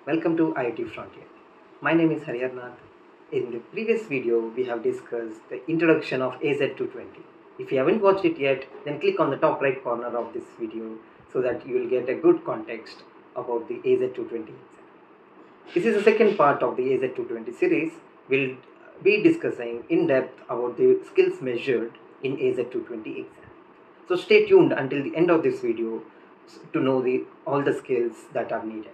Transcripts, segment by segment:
Welcome to IoT Frontier. My name is Haryarnath. In the previous video, we have discussed the introduction of AZ-220. If you haven't watched it yet, then click on the top right corner of this video so that you will get a good context about the AZ-220 exam. This is the second part of the AZ-220 series. We'll be discussing in depth about the skills measured in AZ-220 exam. So stay tuned until the end of this video to know all the skills that are needed.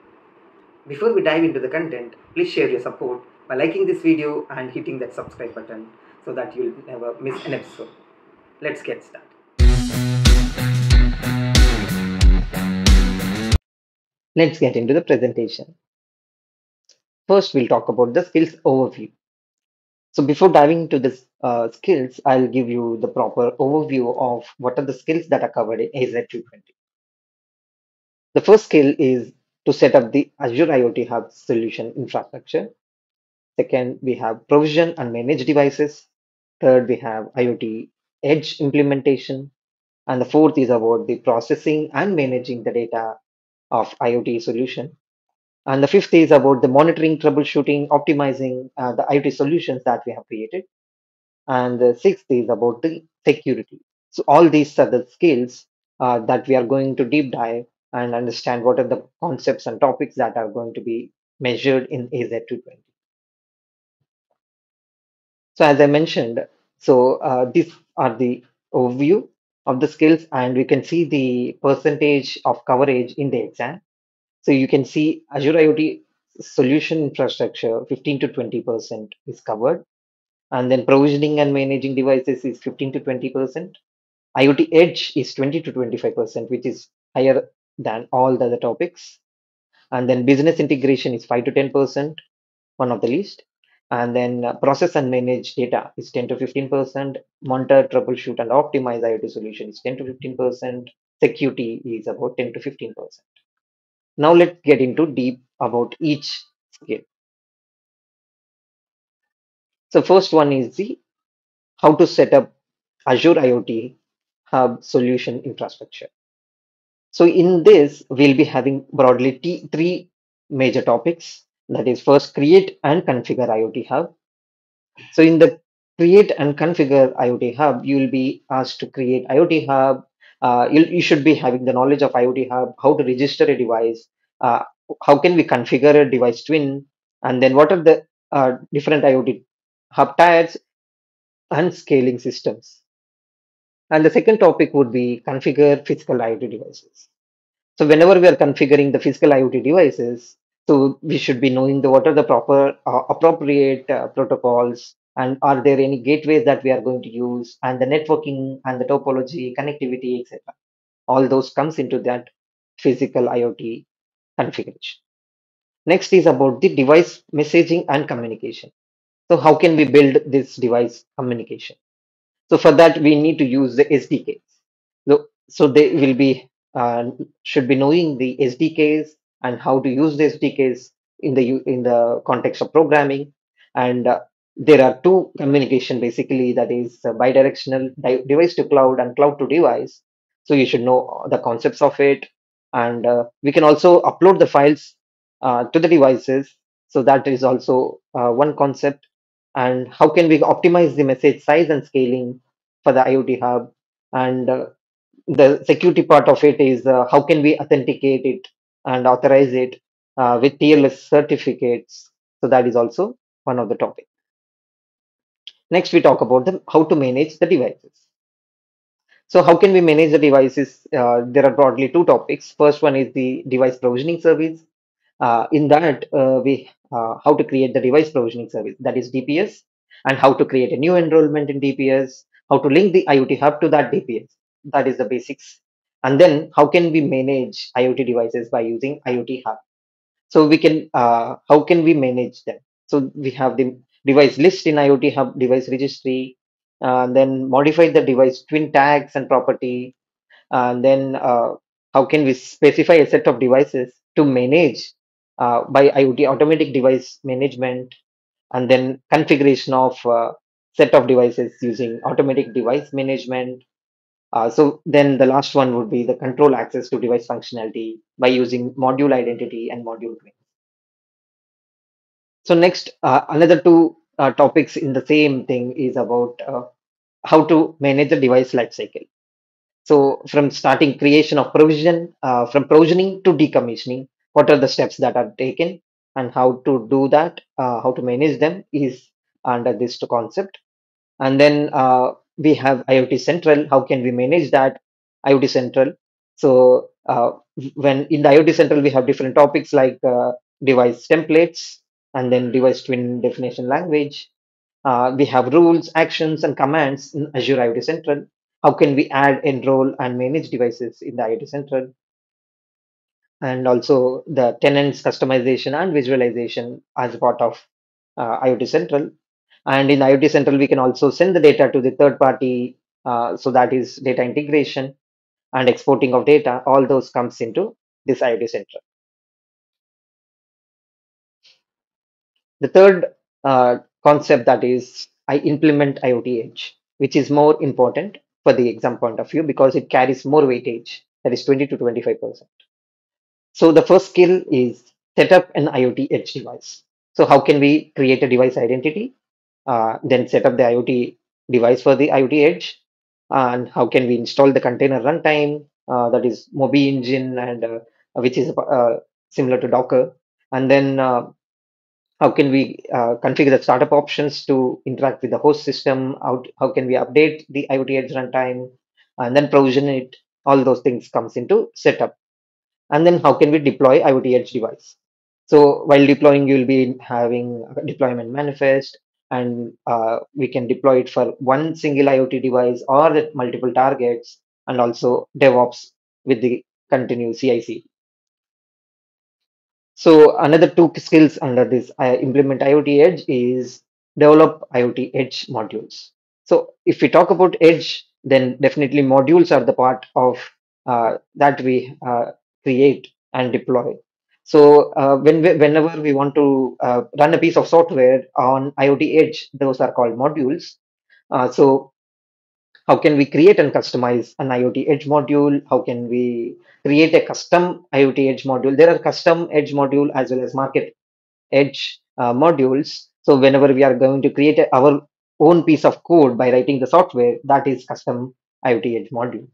Before we dive into the content, please share your support by liking this video and hitting that subscribe button so that you'll never miss an episode. Let's get started. Let's get into the presentation. First, we'll talk about the skills overview. So before diving into this skills, I'll give you the proper overview of what are the skills that are covered in AZ-220. The first skill is to set up the Azure IoT Hub solution infrastructure. Second, we have provision and manage devices. Third, we have IoT Edge implementation. And the fourth is about the processing and managing the data of IoT solution. And the fifth is about the monitoring, troubleshooting, optimizing the IoT solutions that we have created. And the sixth is about the security. So all these are the skills that we are going to deep dive and understand what are the concepts and topics that are going to be measured in AZ-220. So as I mentioned, these are the overview of the skills, and we can see the percentage of coverage in the exam. So you can see Azure IoT solution infrastructure 15 to 20% is covered, and then provisioning and managing devices is 15 to 20%. IoT Edge is 20 to 25%, which is higher than all the other topics. And then business integration is 5 to 10%, one of the least. And then process and manage data is 10 to 15%. Monitor, troubleshoot, and optimize IoT solution is 10 to 15%. Security is about 10 to 15%. Now let's get into deep about each skill. So first one is the how to set up Azure IoT Hub solution infrastructure. So in this, we'll be having broadly three major topics. That is first create and configure IoT Hub. So in the create and configure IoT Hub, you will be asked to create IoT Hub. You should be having the knowledge of IoT Hub, how to register a device, uh, how can we configure a device twin, and then what are the different IoT Hub types and scaling systems. And the second topic would be configure physical IoT devices. So whenever we are configuring the physical IoT devices, so we should be knowing what are the proper appropriate protocols, and are there any gateways that we are going to use, and the networking and the topology, connectivity, etc. All those comes into that physical IoT configuration. Next is about the device messaging and communication. So how can we build this device communication? So for that, we need to use the SDKs. So they will be should be knowing the SDKs and how to use the SDKs in the context of programming. And there are two communication basically, that is bidirectional device to cloud and cloud to device. So you should know the concepts of it, and we can also upload the files to the devices. So that is also one concept. And how can we optimize the message size and scaling for the IoT Hub? And the security part of it is how can we authenticate it and authorize it with TLS certificates. So that is also one of the topics. Next, we talk about how to manage the devices. So how can we manage the devices? There are broadly two topics. First one is the device provisioning service. In that, we how to create the device provisioning service, that is DPS, and how to create a new enrollment in DPS, how to link the IoT Hub to that DPS. That is the basics. And then how can we manage IoT devices by using IoT Hub? So we can how can we manage them? So we have the device list in IoT Hub device registry, then modify the device twin tags and property, and then how can we specify a set of devices to manage by IoT automatic device management, and then configuration of set of devices using automatic device management. So then the last one would be the control access to device functionality by using module identity and module twin. So next, another two topics in the same thing is about how to manage the device lifecycle. So from starting creation of provision, from provisioning to decommissioning, what are the steps that are taken and how to do that, how to manage them is under this concept. And then we have IoT Central. How can we manage that IoT Central? So when in the IoT Central, we have different topics like device templates and then device twin definition language. We have rules, actions, and commands in Azure IoT Central. How can we add, enroll, and manage devices in the IoT Central? And also the tenants customization and visualization as a part of IoT Central. And in IoT Central, we can also send the data to the third party. So that is data integration and exporting of data. All those comes into this IoT Central. The third concept that is I implement IoT Edge, which is more important for the exam point of view because it carries more weightage, that is 20 to 25%. So the first skill is set up an IoT Edge device. So how can we create a device identity, then set up the IoT device for the IoT Edge, and how can we install the container runtime, that is Mobi engine, and which is similar to Docker, and then how can we configure the startup options to interact with the host system? How can we update the IoT Edge runtime and then provision it? All those things comes into setup. And then how can we deploy IoT Edge device? So while deploying, you'll be having a deployment manifest, and we can deploy it for one single IoT device or the multiple targets, and also DevOps with the continuous CI/CD. So another two skills under this implement IoT Edge is develop IoT Edge modules. So if we talk about Edge, then definitely modules are the part of that we create and deploy. So whenever we want to run a piece of software on IoT Edge, those are called modules. So how can we create and customize an IoT Edge module? How can we create a custom IoT Edge module? There are custom Edge module as well as market Edge modules. So whenever we are going to create our own piece of code by writing the software, that is custom IoT Edge module.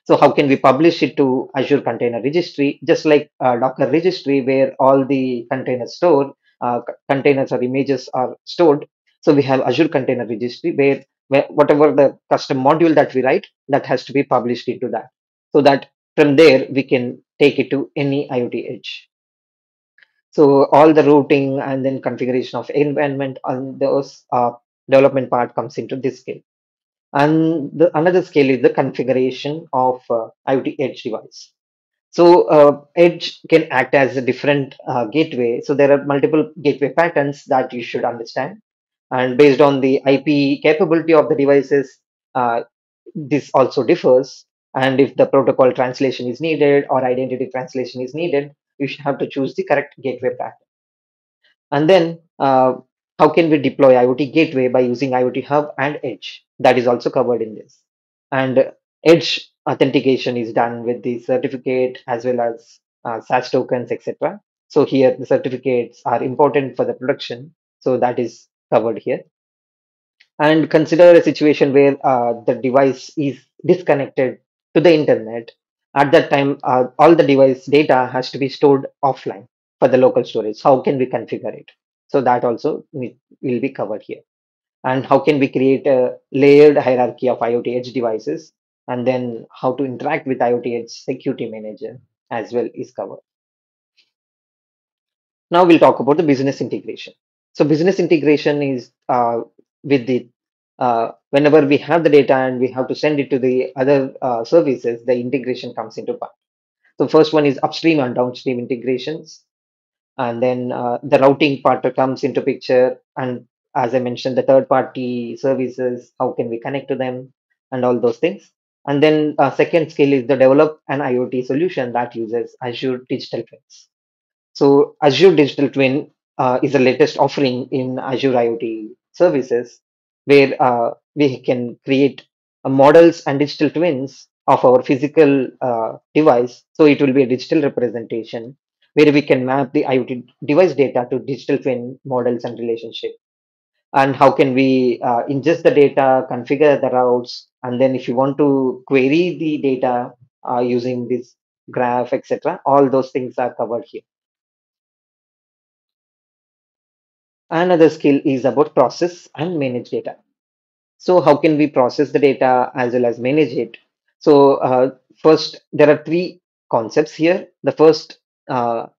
So how can we publish it to Azure Container Registry, just like Docker Registry, where all the containers store, containers or images are stored. So we have Azure Container Registry, where whatever the custom module that we write, that has to be published into that, so that from there we can take it to any IoT Edge. So all the routing and then configuration of environment on those development part comes into this scale. And the another scale is the configuration of IoT Edge device. So Edge can act as a different gateway. So there are multiple gateway patterns that you should understand. And based on the IP capability of the devices, uh, this also differs. And if the protocol translation is needed or identity translation is needed, you should have to choose the correct gateway pattern. And then how can we deploy IoT gateway by using IoT Hub and Edge? That is also covered in this. And Edge authentication is done with the certificate as well as SaaS tokens, etc. So here the certificates are important for the production. So that is covered here. And consider a situation where the device is disconnected to the internet. At that time, all the device data has to be stored offline for the local storage. How can we configure it? So that also will be covered here. And how can we create a layered hierarchy of IoT Edge devices? And then how to interact with IoT Edge Security Manager as well is covered. Now we'll talk about the business integration. So business integration is with the whenever we have the data and we have to send it to the other services, the integration comes into part. So first one is upstream and downstream integrations, and then the routing part comes into picture. And as I mentioned, the third party services, how can we connect to them, and all those things. And then second skill is the develop an IoT solution that uses Azure Digital Twins. So Azure Digital Twin is the latest offering in Azure IoT services, where we can create models and digital twins of our physical device. So it will be a digital representation where we can map the IoT device data to digital twin models and relationship. And how can we ingest the data, configure the routes, and then if you want to query the data using this graph, etc., all those things are covered here. Another skill is about process and manage data. So how can we process the data as well as manage it? So first, there are three concepts here. The first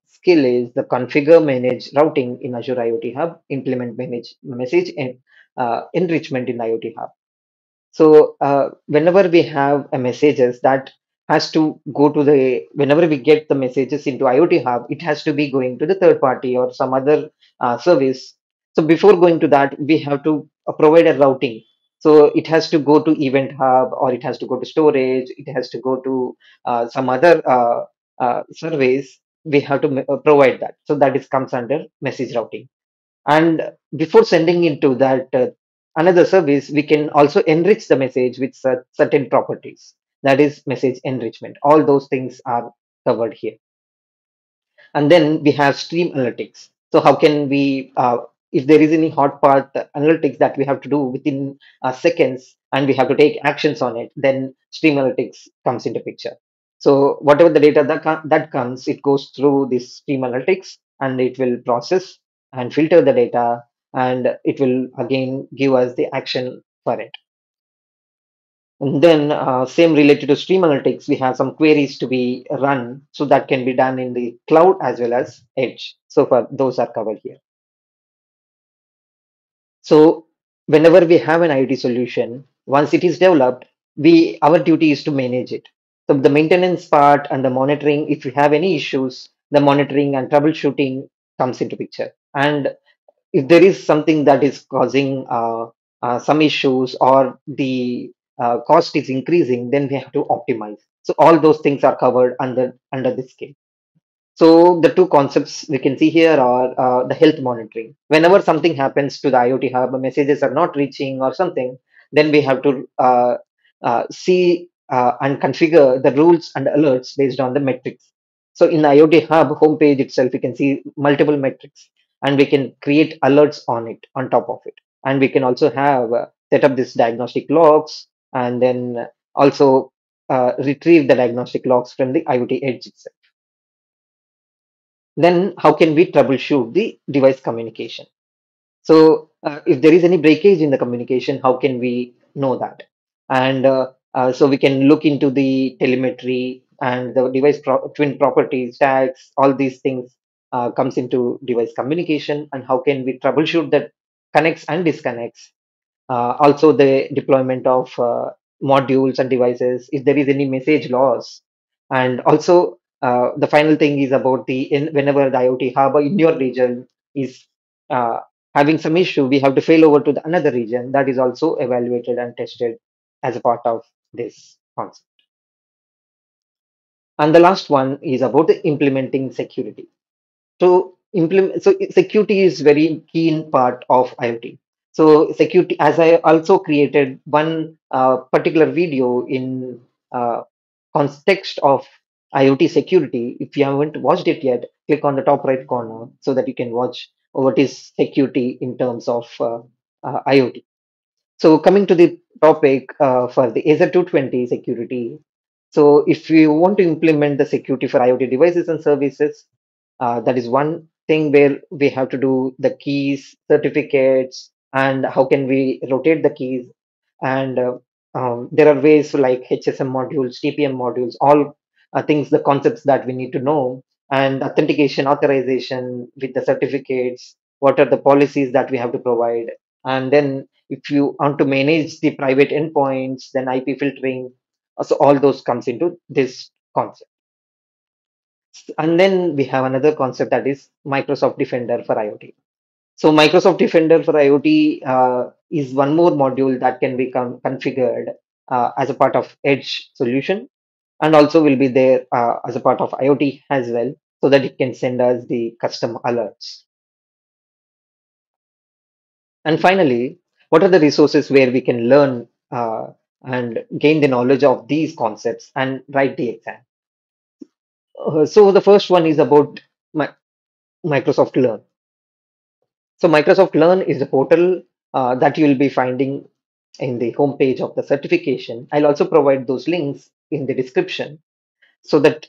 skill is the configure, manage routing in Azure IoT Hub, implement, manage message and enrichment in IoT Hub. So whenever we have a messages that has to go to the whenever we get the messages into IoT Hub, it has to be going to the third party or some other service. So before going to that, we have to provide a routing. So it has to go to Event Hub or it has to go to storage. It has to go to some other service. We have to provide that. So that is comes under message routing. And before sending into that another service, we can also enrich the message with certain properties. That is message enrichment. All those things are covered here. And then we have stream analytics. So how can we, if there is any hot path analytics that we have to do within seconds and we have to take actions on it, then stream analytics comes into picture. So whatever the data that comes, it goes through this stream analytics and it will process and filter the data, and it will again give us the action for it. And then same related to stream analytics, we have some queries to be run. So that can be done in the cloud as well as edge. So far, those are covered here. So whenever we have an IoT solution, once it is developed, we our duty is to manage it. So the maintenance part and the monitoring, if we have any issues, the monitoring and troubleshooting comes into picture. And if there is something that is causing some issues or the cost is increasing, then we have to optimize. So all those things are covered under this scheme. So the two concepts we can see here are the health monitoring. Whenever something happens to the IoT hub, messages are not reaching or something, then we have to see and configure the rules and alerts based on the metrics. So in the IoT hub homepage itself, we can see multiple metrics and we can create alerts on it, on top of it. And we can also have set up this diagnostic logs and then also retrieve the diagnostic logs from the IoT Edge itself. Then how can we troubleshoot the device communication? So if there is any breakage in the communication, how can we know that? And so we can look into the telemetry and the twin properties, tags, all these things comes into device communication, and how can we troubleshoot that connects and disconnects, also the deployment of modules and devices if there is any message loss. And also the final thing is about whenever the IoT hub in your region is uh, having some issue, we have to fail over to the another region. That is also evaluated and tested as a part of this concept. And the last one is about the implementing security. So implement so security is very keen part of IoT. So security, as I also created one particular video in context of IoT security. If you haven't watched it yet, click on the top right corner so that you can watch what is security in terms of IoT. So coming to the topic for the AZ-220 security. So if you want to implement the security for IoT devices and services, that is one thing where we have to do the keys, certificates, and how can we rotate the keys. And there are ways like HSM modules, TPM modules, all things, the concepts that we need to know, and authentication, authorization with the certificates, what are the policies that we have to provide. And then if you want to manage the private endpoints, then IP filtering, so all those comes into this concept. And then we have another concept that is Microsoft Defender for IoT. So Microsoft Defender for IoT is one more module that can be configured as a part of Edge solution, and also will be there as a part of IoT as well, so that it can send us the custom alerts. And finally, what are the resources where we can learn and gain the knowledge of these concepts and write the exam? So the first one is about Mi- Microsoft Learn. So Microsoft Learn is a portal that you will be finding in the homepage of the certification. I'll also provide those links in the description so that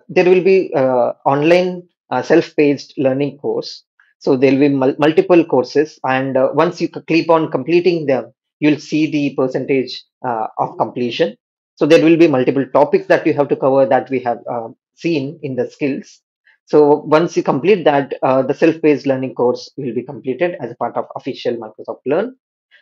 there will be online self-paced learning course. So there will be multiple courses, and once you keep on completing them, you'll see the percentage of completion. So there will be multiple topics that you have to cover that we have seen in the skills. So once you complete that, the self-paced learning course will be completed as a part of official Microsoft Learn.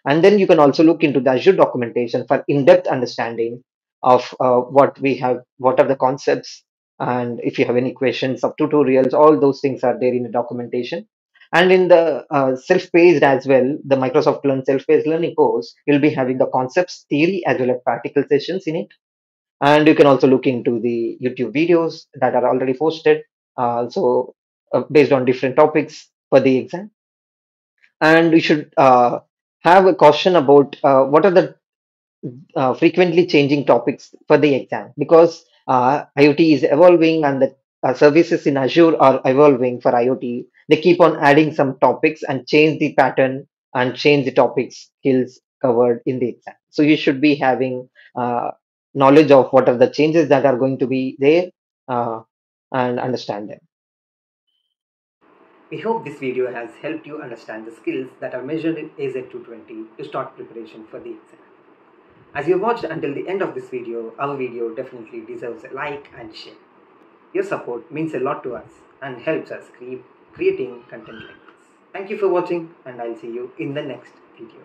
And then you can also look into the Azure documentation for in-depth understanding of what we have, what are the concepts, and if you have any questions of tutorials, all those things are there in the documentation. And in the self-paced as well, the Microsoft Learn self-paced learning course, you'll be having the concepts, theory, as well as practical sessions in it. And you can also look into the YouTube videos that are already posted, based on different topics for the exam. And we should have a caution about what are the frequently changing topics for the exam, because IoT is evolving and the services in Azure are evolving for IoT. They keep on adding some topics and change the pattern and change the topics skills covered in the exam. So you should be having knowledge of what are the changes that are going to be there, uh, and understand them. We hope this video has helped you understand the skills that are measured in AZ-220 to start preparation for the exam. As you watched until the end of this video, our video definitely deserves a like and share. Your support means a lot to us and helps us keep creating content like this. Thank you for watching, and I'll see you in the next video.